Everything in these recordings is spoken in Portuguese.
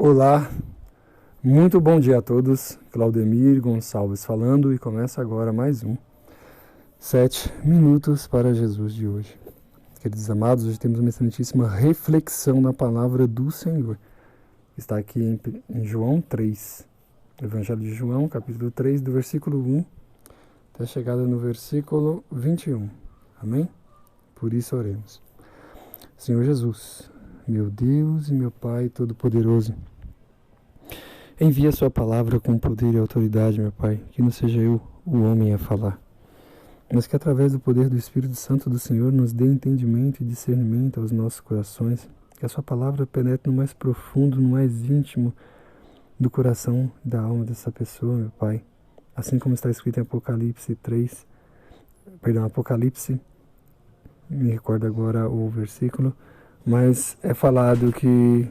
Olá, muito bom dia a todos. Claudemir Gonçalves falando e começa agora mais um 7 minutos para Jesus de hoje. Queridos amados, hoje temos uma excelentíssima reflexão na palavra do Senhor. Está aqui em João 3, Evangelho de João, capítulo 3, do versículo 1 até a chegada no versículo 21. Amém? Por isso oremos. Senhor Jesus, meu Deus e meu Pai Todo-Poderoso, envia a sua palavra com poder e autoridade, meu Pai, que não seja eu o homem a falar, mas que através do poder do Espírito Santo do Senhor nos dê entendimento e discernimento aos nossos corações, que a sua palavra penetre no mais profundo, no mais íntimo do coração e da alma dessa pessoa, meu Pai, assim como está escrito em Apocalipse, me recordo agora o versículo, mas é falado que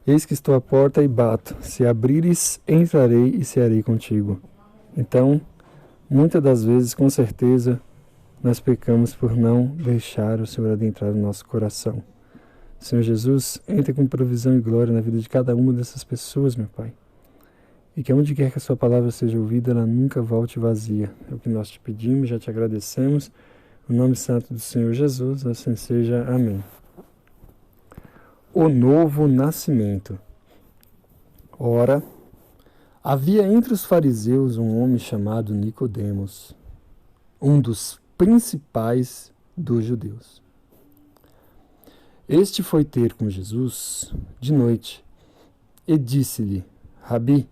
eis que estou à porta e bato, se abrires, entrarei e cearei contigo. Então, muitas das vezes, com certeza, nós pecamos por não deixar o Senhor adentrar no nosso coração. Senhor Jesus, entre com provisão e glória na vida de cada uma dessas pessoas, meu Pai. E que onde quer que a sua palavra seja ouvida, ela nunca volte vazia. É o que nós te pedimos, já te agradecemos. No nome santo do Senhor Jesus, assim seja. Amém. O novo nascimento. Ora, havia entre os fariseus um homem chamado Nicodemos, um dos principais dos judeus. Este foi ter com Jesus de noite e disse-lhe: Rabi,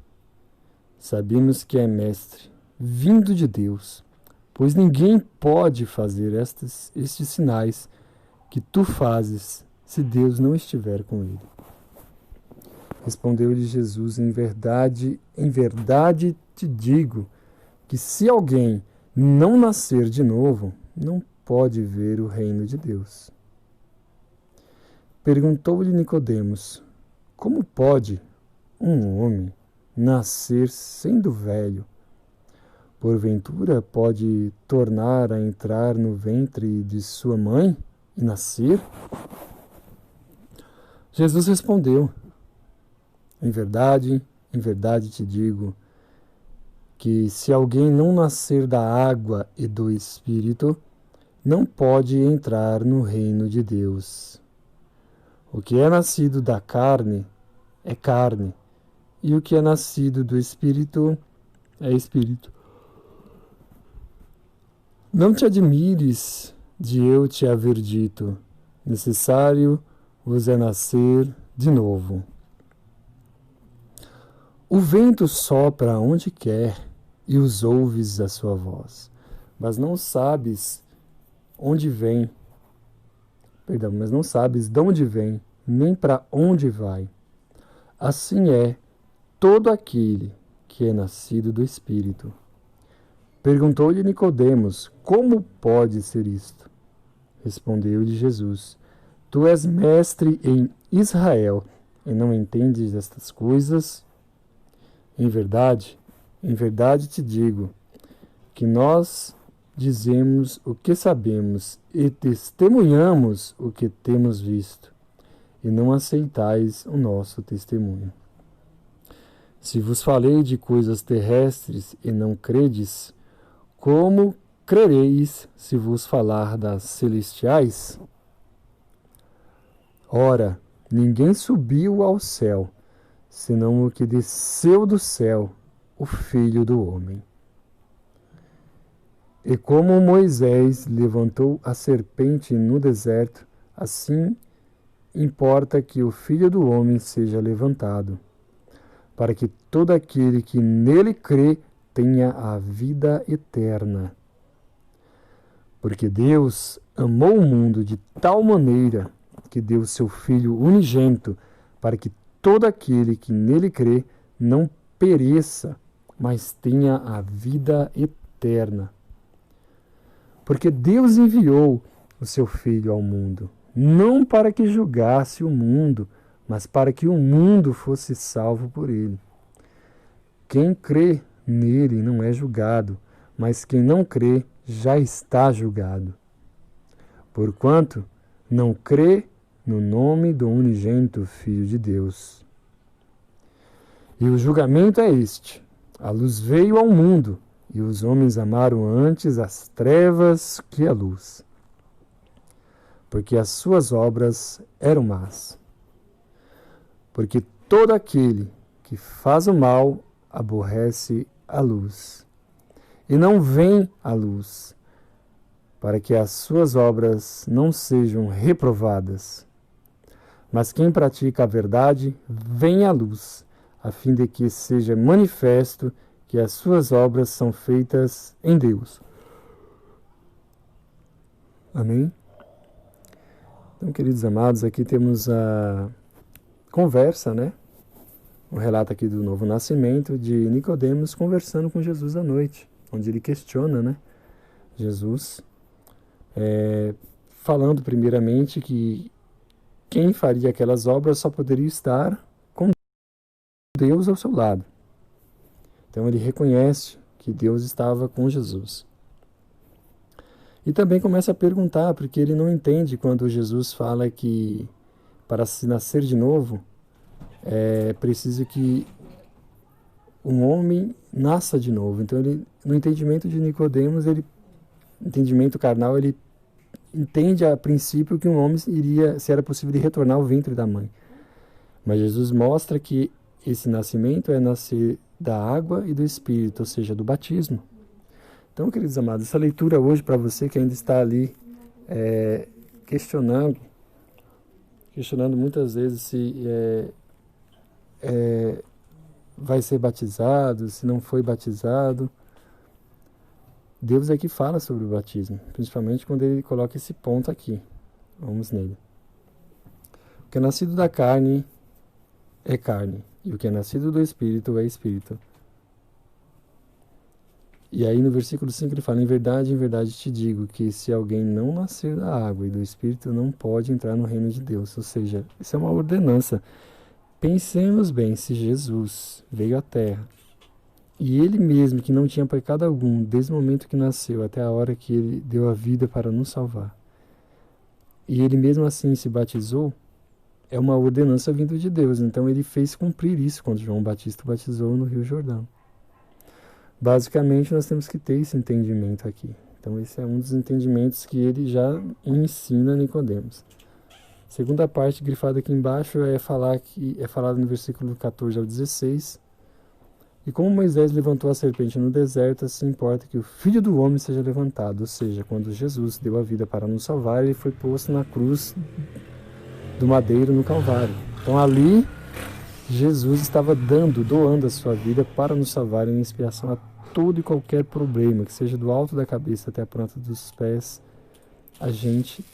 sabemos que é mestre, vindo de Deus, pois ninguém pode fazer estes sinais que tu fazes se Deus não estiver com ele. Respondeu-lhe Jesus: em verdade te digo que se alguém não nascer de novo, não pode ver o reino de Deus. Perguntou-lhe Nicodemos: como pode um homem nascer sendo velho? Porventura pode tornar a entrar no ventre de sua mãe e nascer? Jesus respondeu: em verdade te digo que se alguém não nascer da água e do Espírito, não pode entrar no reino de Deus. O que é nascido da carne é carne, e o que é nascido do Espírito é Espírito. Não te admires de eu te haver dito: necessário vos é nascer de novo. O vento sopra onde quer e os ouves a sua voz, mas não sabes de onde vem, nem para onde vai. Assim é todo aquele que é nascido do Espírito. Perguntou-lhe Nicodemos: como pode ser isto? Respondeu-lhe Jesus: tu és mestre em Israel e não entendes estas coisas? Em verdade te digo que nós dizemos o que sabemos e testemunhamos o que temos visto, e não aceitais o nosso testemunho. Se vos falei de coisas terrestres e não credes, como crereis se vos falar das celestiais? Ora, ninguém subiu ao céu, senão o que desceu do céu, o Filho do Homem. E como Moisés levantou a serpente no deserto, assim importa que o Filho do Homem seja levantado, para que todo aquele que nele crê tenha a vida eterna. Porque Deus amou o mundo de tal maneira que deu seu Filho unigênito, para que todo aquele que nele crê não pereça, mas tenha a vida eterna. Porque Deus enviou o seu Filho ao mundo, não para que julgasse o mundo, mas para que o mundo fosse salvo por ele. Quem crê nele não é julgado, mas quem não crê já está julgado, porquanto não crê no nome do unigênito Filho de Deus. E o julgamento é este: a luz veio ao mundo, e os homens amaram antes as trevas que a luz, porque as suas obras eram más. Porque todo aquele que faz o mal aborrece a luz, e não vem à luz, para que as suas obras não sejam reprovadas. Mas quem pratica a verdade vem à luz, a fim de que seja manifesto que as suas obras são feitas em Deus. Amém? Então, queridos amados, aqui temos a conversa, né? O relato aqui do novo nascimento de Nicodemos conversando com Jesus à noite, onde ele questiona, né? Jesus, falando primeiramente que quem faria aquelas obras só poderia estar com Deus ao seu lado. Então ele reconhece que Deus estava com Jesus. E também começa a perguntar, porque ele não entende quando Jesus fala que para se nascer de novo é preciso que um homem nasça de novo. Então ele, no entendimento de Nicodemos, entendimento carnal, ele entende a princípio que um homem iria, se era possível, de retornar ao ventre da mãe. Mas Jesus mostra que esse nascimento é nascer da água e do Espírito, ou seja, do batismo. Então, queridos amados, essa leitura hoje para você que ainda está ali questionando muitas vezes se vai ser batizado, se não foi batizado. Deus é que fala sobre o batismo, principalmente quando ele coloca esse ponto aqui. Vamos nele. O que é nascido da carne é carne, e o que é nascido do Espírito é Espírito. E aí no versículo 5 ele fala: em verdade te digo que se alguém não nascer da água e do Espírito não pode entrar no reino de Deus. Ou seja, isso é uma ordenança. Pensemos bem, se Jesus veio à Terra, e ele mesmo, que não tinha pecado algum, desde o momento que nasceu até a hora que ele deu a vida para nos salvar, e ele mesmo assim se batizou, é uma ordenança vinda de Deus. Então ele fez cumprir isso quando João Batista batizou no Rio Jordão. Basicamente nós temos que ter esse entendimento aqui. Então esse é um dos entendimentos que ele já ensina a Nicodemos. Segunda parte grifada aqui embaixo é falado no versículo 14 ao 16. E como Moisés levantou a serpente no deserto, assim importa que o Filho do Homem seja levantado. Ou seja, quando Jesus deu a vida para nos salvar, ele foi posto na cruz do madeiro no Calvário. Então ali, Jesus estava doando a sua vida para nos salvar em expiação a todo e qualquer problema, que seja do alto da cabeça até a planta dos pés. A gente,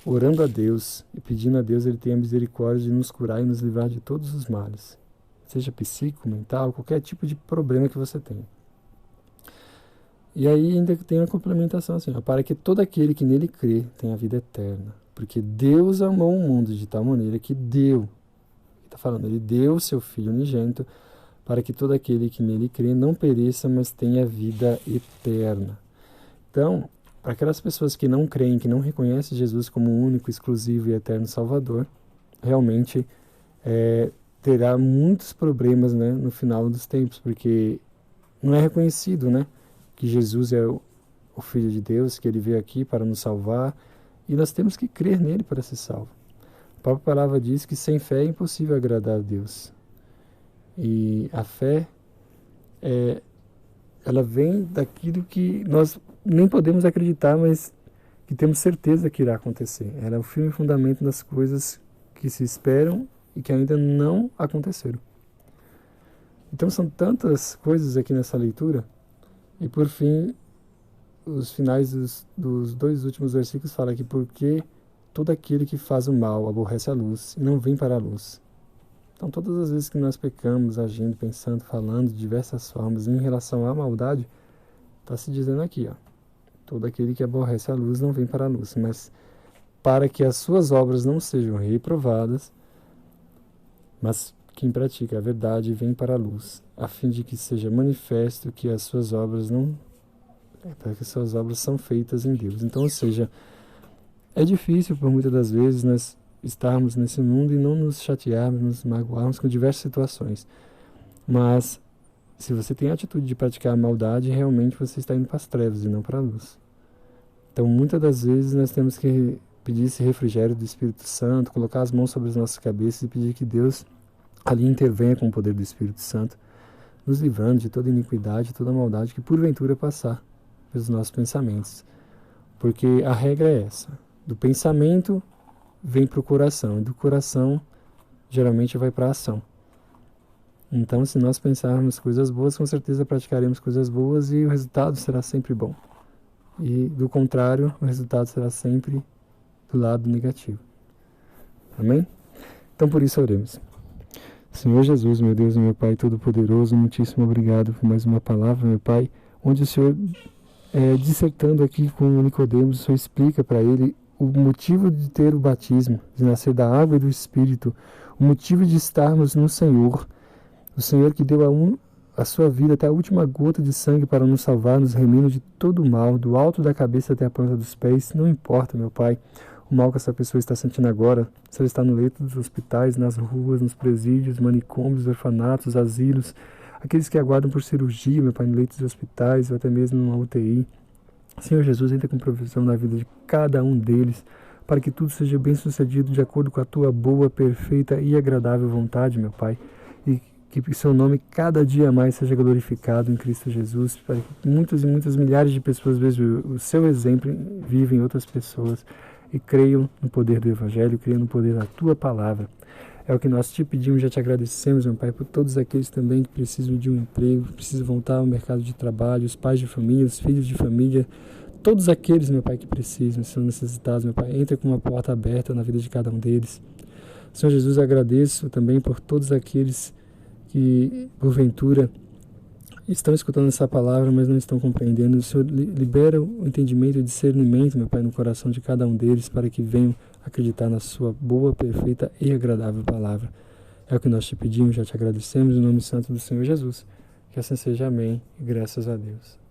orando a Deus e pedindo a Deus, ele tenha misericórdia de nos curar e nos livrar de todos os males. Seja psíquico, mental, qualquer tipo de problema que você tenha. E aí ainda tem uma complementação assim: para que todo aquele que nele crê tenha a vida eterna. Porque Deus amou o mundo de tal maneira que deu, está falando, ele deu o seu Filho unigênito, para que todo aquele que nele crê não pereça, mas tenha vida eterna. Então, para aquelas pessoas que não creem, que não reconhecem Jesus como o único, exclusivo e eterno Salvador, realmente terá muitos problemas, né, no final dos tempos, porque não é reconhecido, né, que Jesus é o Filho de Deus, que ele veio aqui para nos salvar, e nós temos que crer nele para ser salvo. A própria palavra diz que sem fé é impossível agradar a Deus. E a fé, ela vem daquilo que nós nem podemos acreditar, mas que temos certeza que irá acontecer. Ela é o firme fundamento das coisas que se esperam e que ainda não aconteceram. Então são tantas coisas aqui nessa leitura. E por fim, os finais dos dois últimos versículos falam que porque todo aquele que faz o mal aborrece a luz e não vem para a luz. Então todas as vezes que nós pecamos, agindo, pensando, falando de diversas formas em relação à maldade, está se dizendo aqui, todo aquele que aborrece a luz não vem para a luz, mas para que as suas obras não sejam reprovadas, mas quem pratica a verdade vem para a luz, a fim de que seja manifesto que as suas obras não... para que as suas obras são feitas em Deus. Então, ou seja, É difícil, por muitas das vezes, nós estarmos nesse mundo e não nos chatearmos, nos magoarmos com diversas situações. Mas, se você tem a atitude de praticar a maldade, realmente você está indo para as trevas e não para a luz. Então, muitas das vezes, nós temos que pedir esse refrigério do Espírito Santo, colocar as mãos sobre as nossas cabeças e pedir que Deus ali intervenha com o poder do Espírito Santo, nos livrando de toda iniquidade, toda maldade que porventura passar pelos nossos pensamentos. Porque a regra é essa: do pensamento vem para o coração, e do coração geralmente vai para a ação. Então, se nós pensarmos coisas boas, com certeza praticaremos coisas boas e o resultado será sempre bom. E, do contrário, o resultado será sempre do lado negativo. Amém? Então, por isso, oremos. Senhor Jesus, meu Deus e meu Pai Todo-Poderoso, muitíssimo obrigado por mais uma palavra, meu Pai, onde o Senhor, dissertando aqui com Nicodemos, o Senhor explica para ele o motivo de ter o batismo, de nascer da água e do Espírito, o motivo de estarmos no Senhor, o Senhor que deu a sua vida até a última gota de sangue para nos salvar, nos remindo de todo o mal, do alto da cabeça até a planta dos pés. Não importa, meu Pai, o mal que essa pessoa está sentindo agora, se ela está no leito dos hospitais, nas ruas, nos presídios, manicômios, orfanatos, asilos, aqueles que aguardam por cirurgia, meu Pai, no leito dos hospitais ou até mesmo numa UTI. Senhor Jesus, entra com provisão na vida de cada um deles, para que tudo seja bem sucedido de acordo com a Tua boa, perfeita e agradável vontade, meu Pai. E que seu nome cada dia mais seja glorificado em Cristo Jesus, para que muitas e muitas milhares de pessoas vejam o seu exemplo e vivem outras pessoas e creiam no poder do Evangelho, creiam no poder da Tua palavra. É o que nós te pedimos, já te agradecemos, meu Pai, por todos aqueles também que precisam de um emprego, precisam voltar ao mercado de trabalho, os pais de família, os filhos de família, todos aqueles, meu Pai, que precisam, são necessitados, meu Pai, entra com uma porta aberta na vida de cada um deles. Senhor Jesus, agradeço também por todos aqueles que, porventura, estão escutando essa palavra, mas não estão compreendendo. O Senhor libera o entendimento e o discernimento, meu Pai, no coração de cada um deles, para que venham acreditar na sua boa, perfeita e agradável palavra. É o que nós te pedimos, já te agradecemos, em nome santo do Senhor Jesus. Que assim seja, amém, e graças a Deus.